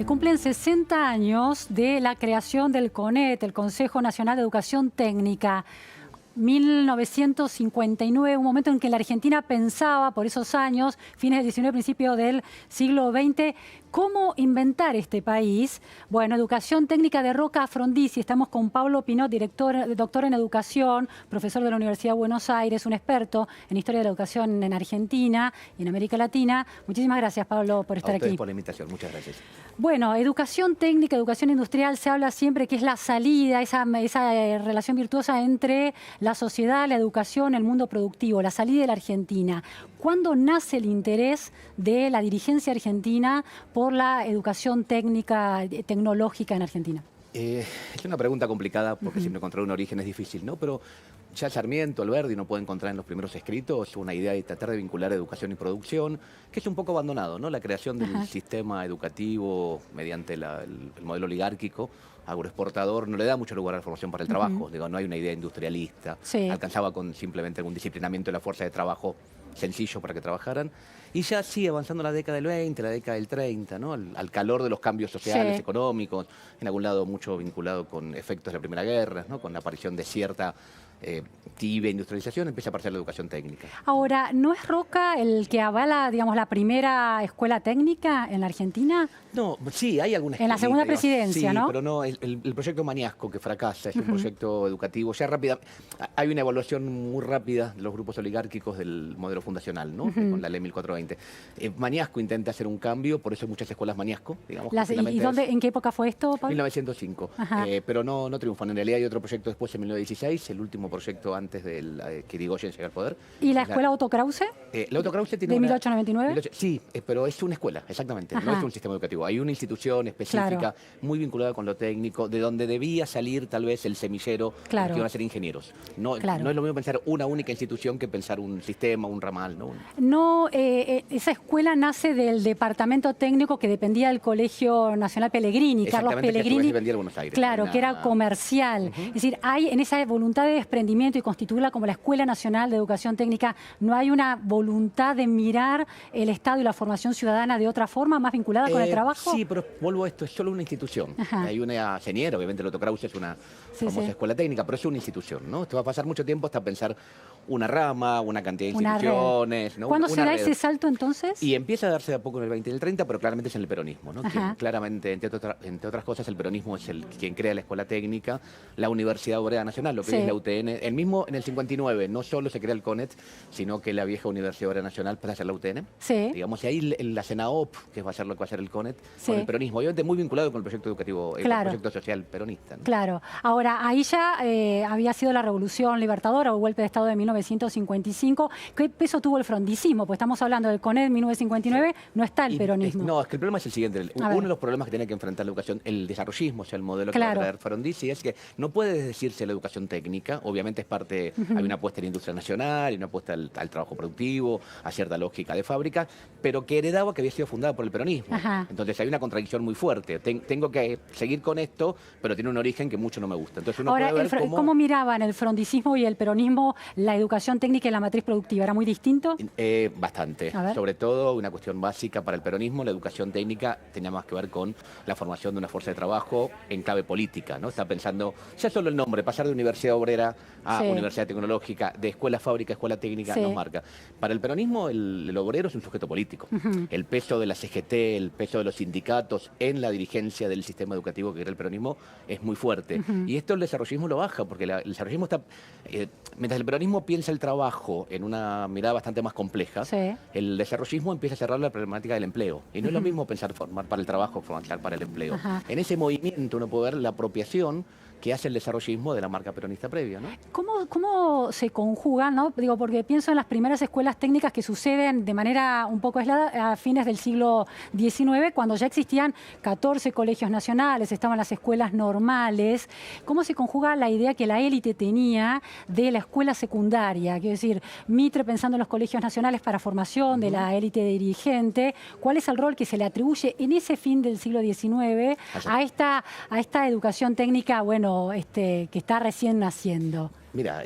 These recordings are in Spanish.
Se cumplen 60 años de la creación del CONET, el Consejo Nacional de Educación Técnica. 1959, un momento en que la Argentina pensaba, por esos años, fines del XIX, principio del siglo XX, ¿cómo inventar este país? Bueno, Educación Técnica de Roca a Frondizi. Estamos con Pablo Pinot, doctor en educación, profesor de la Universidad de Buenos Aires, un experto en historia de la educación en Argentina y en América Latina. Muchísimas gracias, Pablo, por estar aquí. Por la invitación, muchas gracias. Bueno, educación técnica, educación industrial, se habla siempre que es la salida, esa relación virtuosa entre la sociedad, la educación, el mundo productivo, la salida de la Argentina. ¿Cuándo nace el interés de la dirigencia argentina por la educación técnica, tecnológica en Argentina? Es una pregunta complicada porque siempre encontrar un origen es difícil, ¿no? Pero ya Sarmiento, Alberdi, no puede encontrar en los primeros escritos una idea de tratar de vincular educación y producción, que es un poco abandonado, ¿no? La creación del sistema educativo mediante el modelo oligárquico, agroexportador, no le da mucho lugar a la formación para el trabajo. Digo, no hay una idea industrialista. Alcanzaba con simplemente algún disciplinamiento de la fuerza de trabajo sencillo para que trabajaran. Y ya sí, avanzando la década del 20, la década del 30, ¿no? Al calor de los cambios sociales, económicos, en algún lado mucho vinculado con efectos de la Primera Guerra, ¿no? Con la aparición de cierta tibia industrialización, empieza a aparecer la educación técnica. Ahora, ¿no es Roca el que avala, digamos, la primera escuela técnica en la Argentina? No, sí, hay algunas. En la segunda presidencia, sí, ¿no? Pero no, el proyecto Mañasco, que fracasa, es un proyecto educativo. Ya rápida, hay una evaluación muy rápida de los grupos oligárquicos del modelo fundacional, ¿no? Con la ley 1420. Mañasco intenta hacer un cambio, por eso hay muchas escuelas Mañasco, digamos. ¿Y en qué época fue esto, Pablo? 1905, pero no triunfan. En realidad hay otro proyecto después, en 1916, el último proyecto antes de que Irigoyen llegue al poder. ¿Y la escuela Otto Krause? La Otto Krause tiene ¿De 1899? Sí, pero es una escuela, exactamente, no es un sistema educativo. Hay una institución específica, muy vinculada con lo técnico, de donde debía salir tal vez el semillero que iban a ser ingenieros. No es lo mismo pensar una única institución que pensar un sistema, un ramal. Esa escuela nace del departamento técnico que dependía del Colegio Nacional Pellegrini, Carlos Pellegrini. Que dependía de Buenos Aires. Claro, que era comercial. Es decir, hay en esa voluntad de desprendimiento y constituirla como la Escuela Nacional de Educación Técnica, ¿no hay una voluntad de mirar el Estado y la formación ciudadana de otra forma, más vinculada con el trabajo? Sí, pero vuelvo a esto, es solo una institución. Hay una señera, obviamente el Otto Krause es una famosa escuela técnica, pero es una institución, ¿no? Esto va a pasar mucho tiempo hasta pensar una rama, una cantidad de instituciones. ¿No? ¿Cuándo se da ese salto entonces? Y empieza a darse de a poco en el 20 y el 30, pero claramente es en el peronismo, ¿no? Quien, claramente, entre otras cosas, el peronismo es quien crea la escuela técnica, la Universidad Obrera Nacional, lo que es la UTN. El mismo en el 59, no solo se crea el CONET, sino que la vieja Universidad Obrera Nacional pasa a ser la UTN. Digamos, y ahí la CENAOP, que va a ser lo que va a ser el CONET, con el peronismo, obviamente muy vinculado con el proyecto educativo, el proyecto social peronista, ¿no? Claro. Ahora, ahí ya había sido la Revolución Libertadora o el golpe de Estado de 1955. ¿Qué peso tuvo el frondicismo? Pues estamos hablando del CONET en 1959, no está el peronismo. No, es que el problema es el siguiente. Uno de los problemas que tiene que enfrentar la educación, el desarrollismo, o sea, el modelo que va a traer Frondizi, es que no puede decirse la educación técnica, obviamente es parte, hay una apuesta en la industria nacional, y una apuesta al trabajo productivo, a cierta lógica de fábrica, pero que heredaba que había sido fundada por el peronismo. Entonces hay una contradicción muy fuerte. Tengo que seguir con esto, pero tiene un origen que mucho no me gusta. Entonces uno puede ver ¿cómo miraban el frondicismo y el peronismo la educación técnica y la matriz productiva? ¿Era muy distinto? Bastante. Sobre todo, una cuestión básica para el peronismo, la educación técnica tenía más que ver con la formación de una fuerza de trabajo en clave política, ¿no? Está pensando, ya solo el nombre, pasar de universidad obrera a universidad tecnológica, de escuela fábrica a escuela técnica, nos marca. Para el peronismo, el obrero es un sujeto político. El peso de la CGT, el peso de los sindicatos en la dirigencia del sistema educativo que era el peronismo es muy fuerte. Y esto el desarrollismo lo baja, porque el desarrollismo está... mientras el peronismo piensa el trabajo en una mirada bastante más compleja, el desarrollismo empieza a cerrar la problemática del empleo. Y no es lo mismo pensar formar para el trabajo, formar para el empleo. En ese movimiento uno puede ver la apropiación que hace el desarrollismo de la marca peronista previa, ¿no? ¿Cómo se conjugan, no? Digo, porque pienso en las primeras escuelas técnicas que suceden de manera un poco aislada a fines del siglo XIX, cuando ya existían 14 colegios nacionales, estaban las escuelas normales. ¿Cómo se conjuga la idea que la élite tenía de la escuela secundaria? Quiero decir, Mitre pensando en los colegios nacionales para formación de la élite dirigente. ¿Cuál es el rol que se le atribuye en ese fin del siglo XIX a esta educación técnica, bueno, que está recién naciendo? Mira,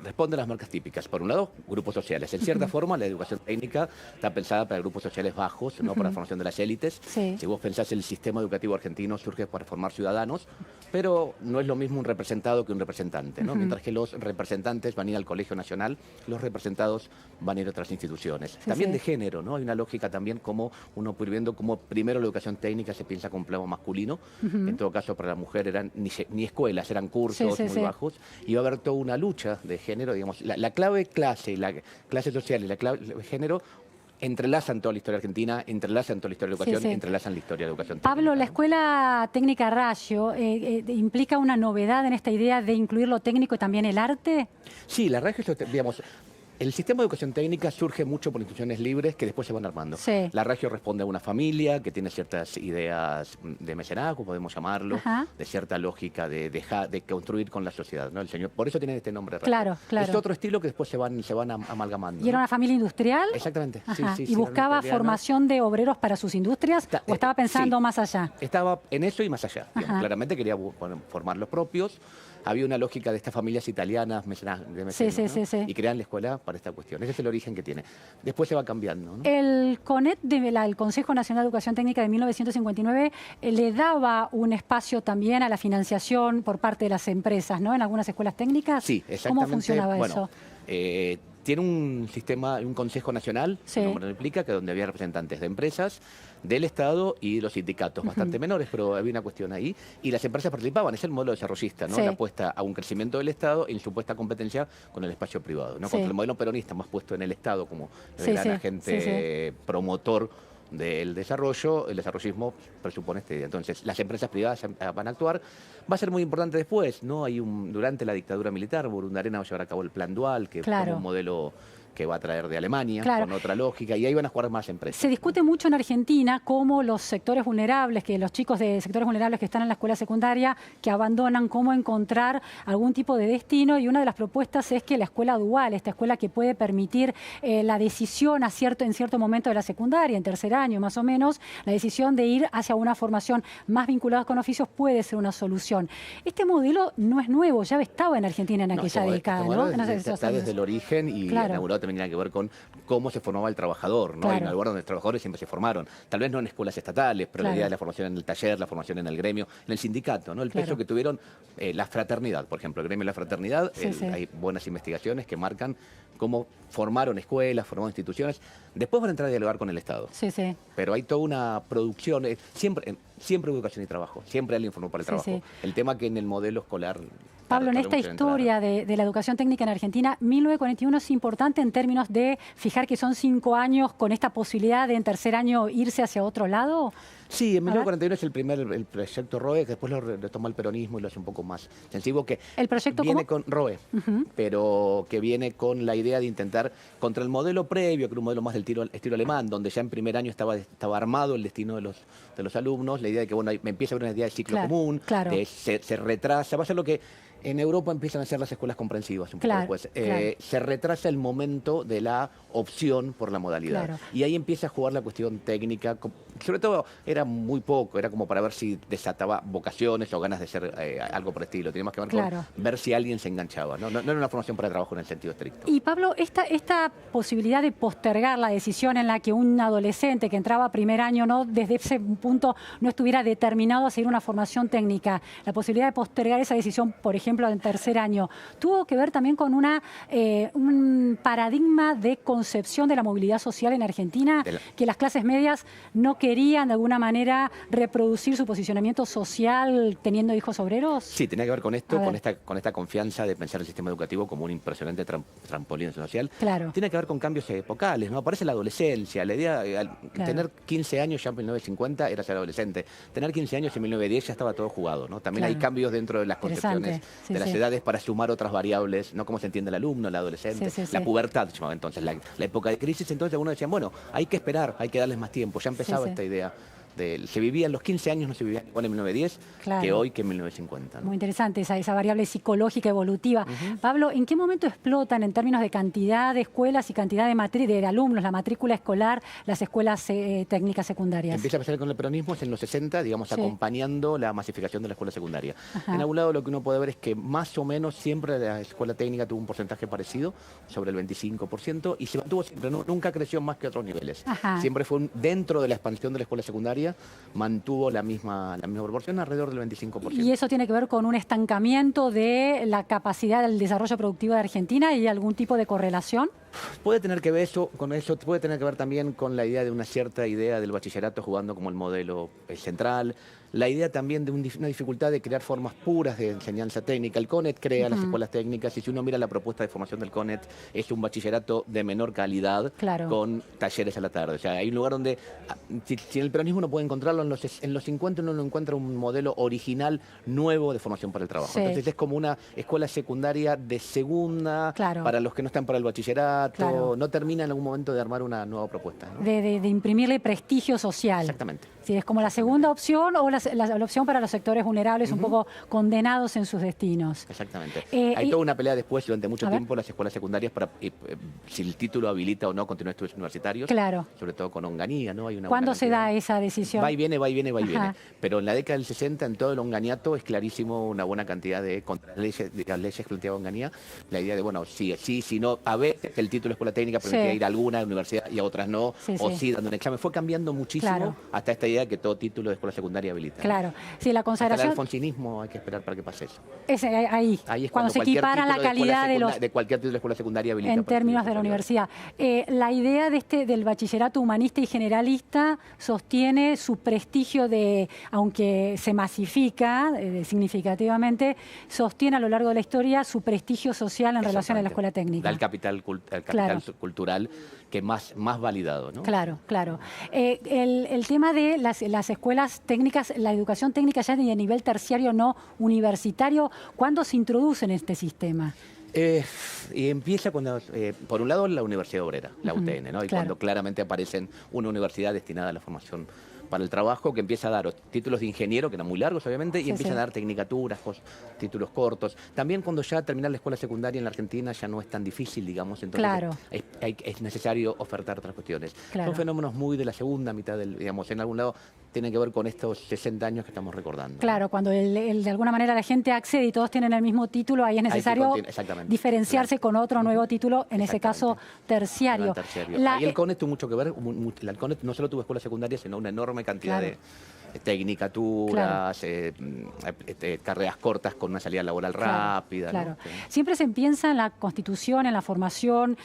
responde a las marcas típicas. Por un lado, grupos sociales. En cierta forma, la educación técnica está pensada para grupos sociales bajos, no para la formación de las élites. Sí. Si vos pensás, el sistema educativo argentino surge para formar ciudadanos, pero no es lo mismo un representado que un representante, ¿no? Mientras que los representantes van a ir al Colegio Nacional, los representados van a ir a otras instituciones. También de género, ¿no? Hay una lógica también como uno puede ir viendo como primero la educación técnica se piensa con plano masculino. En todo caso, para la mujer eran ni escuelas, eran cursos muy bajos. Y va a haber toda una lucha de género, digamos, la clave clase, la clase social y la clave género entrelazan toda la historia argentina, entrelazan toda la historia de educación, entrelazan la historia de educación técnica. Pablo, la Escuela Técnica Rayo implica una novedad en esta idea de incluir lo técnico y también el arte. Sí, la Rayo, digamos, el sistema de educación técnica surge mucho por instituciones libres que después se van armando. La Regio responde a una familia que tiene ciertas ideas de mecenazgo, podemos llamarlo, de cierta lógica de construir con la sociedad, ¿no? Por eso tiene este nombre Regio. Claro. Es otro estilo que después se van amalgamando. ¿Y era una familia industrial? Exactamente. Sí, ¿Y buscaba formación de obreros para sus industrias o estaba pensando más allá? Estaba en eso y más allá. Digamos, claramente quería formar los propios. Había una lógica de estas familias italianas de mecenas, ¿no? Y crean la escuela para esta cuestión. Ese es el origen que tiene. Después se va cambiando, ¿no? El CONET, el Consejo Nacional de Educación Técnica de 1959, le daba un espacio también a la financiación por parte de las empresas, ¿no? En algunas escuelas técnicas. Sí, exactamente. ¿Cómo funcionaba eso? Tiene un sistema, un Consejo Nacional, como nombre lo implica, que donde había representantes de empresas, del Estado y de los sindicatos, bastante menores, pero había una cuestión ahí. Y las empresas participaban, es el modelo desarrollista, ¿no? La apuesta a un crecimiento del Estado en supuesta competencia con el espacio privado, ¿no? Contra el modelo peronista más puesto en el Estado como el gran agente promotor del desarrollo, el desarrollismo presupone esta idea. Entonces, las empresas privadas van a actuar. Va a ser muy importante después, ¿no? Durante la dictadura militar, Burundarena va a llevar a cabo el Plan Dual, que es como un modelo que va a traer de Alemania, con otra lógica, y ahí van a jugar más empresas. Se discute mucho en Argentina cómo los sectores vulnerables, que los chicos de sectores vulnerables que están en la escuela secundaria, que abandonan, cómo encontrar algún tipo de destino, y una de las propuestas es que la escuela dual, esta escuela que puede permitir la decisión en cierto momento de la secundaria, en tercer año más o menos, la decisión de ir hacia una formación más vinculada con oficios puede ser una solución. Este modelo no es nuevo, ya estaba en Argentina en aquella década, ¿no? Está desde el origen y en Europa también tiene que ver con cómo se formaba el trabajador, ¿no? Hay un lugar donde los trabajadores siempre se formaron, tal vez no en escuelas estatales, pero la idea de la formación en el taller, la formación en el gremio, en el sindicato, ¿no? El peso que tuvieron la fraternidad, por ejemplo, el gremio de la fraternidad, hay buenas investigaciones que marcan cómo formaron escuelas, formaron instituciones. Después van a entrar a dialogar con el Estado. Pero hay toda una producción, siempre educación y trabajo, siempre alguien formó para el trabajo. El tema que en el modelo escolar... Pablo, en esta historia de la educación técnica en Argentina, 1941 es importante en términos de fijar que son 5 años con esta posibilidad de en tercer año irse hacia otro lado. Sí, en 1941 es el proyecto ROE, que después lo retoma el peronismo y lo hace un poco más sensible, que ¿el proyecto viene con ROE, pero que viene con la idea de intentar, contra el modelo previo, que era un modelo más del estilo alemán, donde ya en primer año estaba armado el destino de los alumnos, la idea de que, bueno, me empieza a haber una idea de ciclo común, se retrasa, va a ser lo que en Europa empiezan a ser las escuelas comprensivas un poco después. Se retrasa el momento de la opción por la modalidad. Y ahí empieza a jugar la cuestión técnica. Sobre todo era muy poco, era como para ver si desataba vocaciones o ganas de ser algo por el estilo. Tenía más que ver con ver si alguien se enganchaba. No era una formación para trabajo en el sentido estricto. Y Pablo, esta posibilidad de postergar la decisión en la que un adolescente que entraba a primer año desde ese punto no estuviera determinado a seguir una formación técnica, la posibilidad de postergar esa decisión, por ejemplo, en tercer año, tuvo que ver también con un paradigma de concepción de la movilidad social en Argentina, que las clases medias no querían de alguna manera reproducir su posicionamiento social teniendo hijos obreros. Sí, tenía que ver con esto, con esta confianza de pensar el sistema educativo como un impresionante trampolín social. Tiene que ver con cambios epocales, ¿no? Aparece la adolescencia, la idea, tener 15 años ya en 1950 era ser adolescente, tener 15 años en 1910 ya estaba todo jugado, ¿no? También hay cambios dentro de las concepciones de las edades para sumar otras variables, ¿no? Cómo se entiende el alumno, el adolescente, la pubertad, se llamaba entonces, la época de crisis. Entonces algunos decían, bueno, hay que esperar, hay que darles más tiempo. Ya empezaba esta idea se vivía en los 15 años, no se vivía igual en 1910 que hoy que en 1950. ¿no? Muy interesante esa variable psicológica evolutiva. Pablo, ¿en qué momento explotan en términos de cantidad de escuelas y cantidad de alumnos, la matrícula escolar, las escuelas técnicas secundarias? Empieza a pasar con el peronismo en los 60, digamos, acompañando la masificación de la escuela secundaria. En algún lado lo que uno puede ver es que más o menos siempre la escuela técnica tuvo un porcentaje parecido, sobre el 25%, y se mantuvo siempre, nunca creció más que otros niveles. Siempre fue dentro de la expansión de la escuela secundaria, mantuvo la misma proporción, alrededor del 25%. ¿Y eso tiene que ver con un estancamiento de la capacidad del desarrollo productivo de Argentina y algún tipo de correlación? Puede tener que ver puede tener que ver también con la idea de una cierta idea del bachillerato jugando como el modelo central, la idea también de una dificultad de crear formas puras de enseñanza técnica. El CONET crea las escuelas técnicas y si uno mira la propuesta de formación del CONET es un bachillerato de menor calidad con talleres a la tarde. O sea, hay un lugar donde, si el peronismo no puede encontrarlo, en los 50 uno no encuentra un modelo original nuevo de formación para el trabajo. Entonces es como una escuela secundaria de segunda para los que no están para el bachillerato. No termina en algún momento de armar una nueva propuesta, ¿no? De imprimirle prestigio social. Exactamente. Sí, es como la segunda opción o la opción para los sectores vulnerables un poco condenados en sus destinos. Exactamente. Hay toda una pelea después, durante mucho tiempo, las escuelas secundarias para si el título habilita o no continuar estudios universitarios. Sobre todo con Onganía, ¿no? Hay una ¿Cuándo se da esa decisión? Va y viene. Pero en la década del 60, en todo el onganiato, es clarísimo una buena cantidad de contraleyes, de las leyes que planteaba Onganía. La idea de, bueno, sí, si no, a veces el título de escuela técnica permitía ir a alguna universidad y a otras no, dando un examen. Fue cambiando muchísimo hasta esta idea que todo título de escuela secundaria habilita. Sí, la consagración... Hasta el alfonsinismo hay que esperar para que pase eso. Ahí es cuando se equipara la calidad de cualquier título de escuela secundaria habilita. En términos de la universidad. La idea del bachillerato humanista y generalista sostiene su prestigio aunque se masifica significativamente, sostiene a lo largo de la historia su prestigio social en relación a la escuela técnica. Da el capital cultural que más validado, ¿no? Claro. El tema de las escuelas técnicas, la educación técnica ya de nivel terciario no universitario, ¿cuándo se introduce en este sistema? Y empieza cuando, por un lado, la Universidad Obrera, la UTN, ¿no? Y cuando claramente aparece una universidad destinada a la formación para el trabajo, que empieza a dar títulos de ingeniero, que eran muy largos obviamente, y empieza a dar tecnicaturas, títulos cortos. También cuando ya terminar la escuela secundaria en la Argentina ya no es tan difícil, digamos, entonces es necesario ofertar otras cuestiones. Son fenómenos muy de la segunda mitad digamos, en algún lado tienen que ver con estos 60 años que estamos recordando. Claro, cuando de alguna manera la gente accede y todos tienen el mismo título, ahí es necesario diferenciarse con otro nuevo título, en ese caso terciario. Ahí el CONET tuvo mucho que ver, el CONET no solo tuvo escuela secundaria, sino una enorme cantidad de tecnicaturas, carreras cortas con una salida laboral rápida. ¿No? Siempre se piensa en la constitución, en la formación.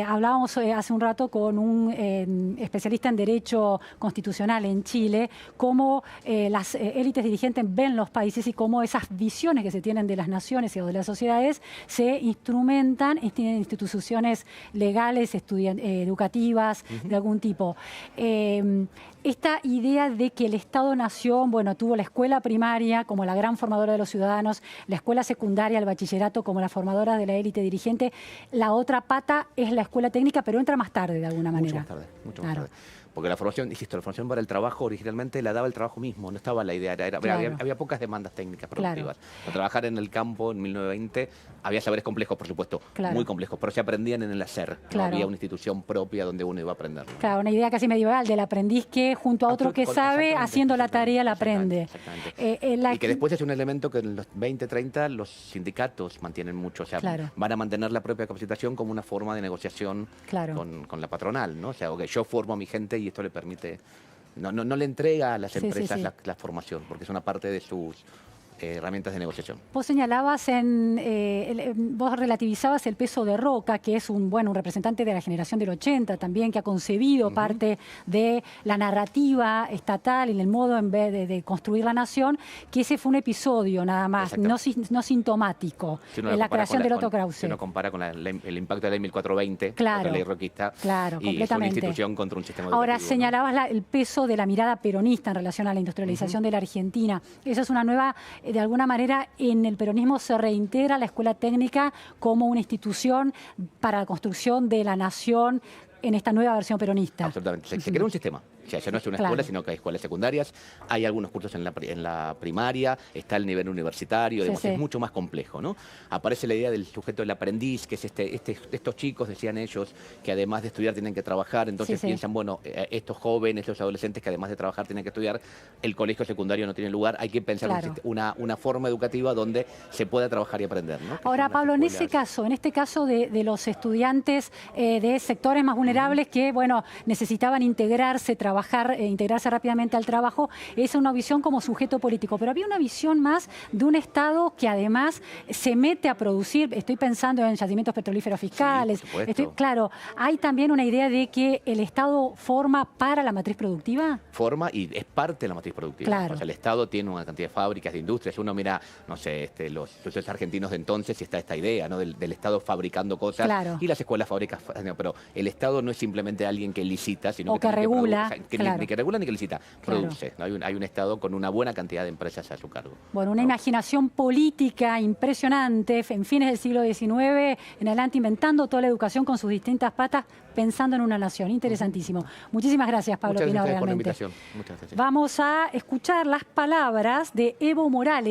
Hablábamos hace un rato con un especialista en Derecho Constitucional en Chile, cómo las élites dirigentes ven los países y cómo esas visiones que se tienen de las naciones o de las sociedades se instrumentan en instituciones legales, educativas, de algún tipo. Esta idea de que el Estado-Nación, tuvo la escuela primaria como la gran formadora de los ciudadanos, la escuela secundaria, el bachillerato como la formadora de la élite dirigente, la otra pata es la escuela técnica, pero entra más tarde de alguna manera. Mucho más tarde. Porque la formación, insisto, la formación para el trabajo originalmente la daba el trabajo mismo, no estaba la idea, había pocas demandas técnicas productivas. Para trabajar en el campo en 1920 había saberes complejos, por supuesto, muy complejos, pero se aprendían en el hacer, no había una institución propia donde uno iba a aprender. Claro, una idea casi medieval del aprendiz que junto a otro que sabe, haciendo la tarea la aprende. Y que después es un elemento que en los 20, 30 los sindicatos mantienen mucho, o sea, van a mantener la propia capacitación como una forma de negociación con la patronal, ¿no? O sea, yo formo a mi gente y esto le permite, no le entrega a las empresas la formación, porque es una parte de sus herramientas de negociación. Vos señalabas, vos relativizabas el peso de Roca, que es un representante de la generación del 80 también, que ha concebido parte de la narrativa estatal y el modo en vez de construir la nación, que ese fue un episodio nada más, no sintomático, en la creación del Otto Krause. Si uno compara con el impacto de la ley 1420, la ley roquista, y es una institución contra un sistema educativo. Ahora, señalabas el peso de la mirada peronista en relación a la industrialización de la Argentina. Esa es una nueva... De alguna manera, en el peronismo se reintegra la escuela técnica como una institución para la construcción de la nación en esta nueva versión peronista. Absolutamente. Se crea un sistema. O sea, ya no es una escuela, sino que hay escuelas secundarias, hay algunos cursos en la primaria, está el nivel universitario, es mucho más complejo, ¿no? Aparece la idea del sujeto del aprendiz, que es estos chicos, decían ellos, que además de estudiar tienen que trabajar, entonces piensan, bueno, estos jóvenes, estos adolescentes que además de trabajar tienen que estudiar, el colegio secundario no tiene lugar, hay que pensar una forma educativa donde se pueda trabajar y aprender, ¿no? Ahora, Pablo, en este caso de los estudiantes de sectores más vulnerables que, bueno, necesitaban integrarse rápidamente al trabajo, es una visión como sujeto político, pero había una visión más de un Estado que además se mete a producir, estoy pensando en yacimientos petrolíferos fiscales, claro, hay también una idea de que el Estado forma para la matriz productiva. Forma y es parte de la matriz productiva. Claro. O sea, el Estado tiene una cantidad de fábricas, de industrias, uno mira, no sé, los argentinos de entonces y está esta idea, ¿no? del Estado fabricando cosas y las escuelas fabrican, pero el Estado no es simplemente alguien que licita, sino que regula. Ni que regula ni que licita, produce. ¿No? Hay un Estado con una buena cantidad de empresas a su cargo. Bueno, una imaginación política impresionante en fines del siglo XIX, en adelante inventando toda la educación con sus distintas patas, pensando en una nación. Interesantísimo. Muchísimas gracias, Pablo Pino, realmente. Por la invitación. Muchas gracias. Vamos a escuchar las palabras de Evo Morales.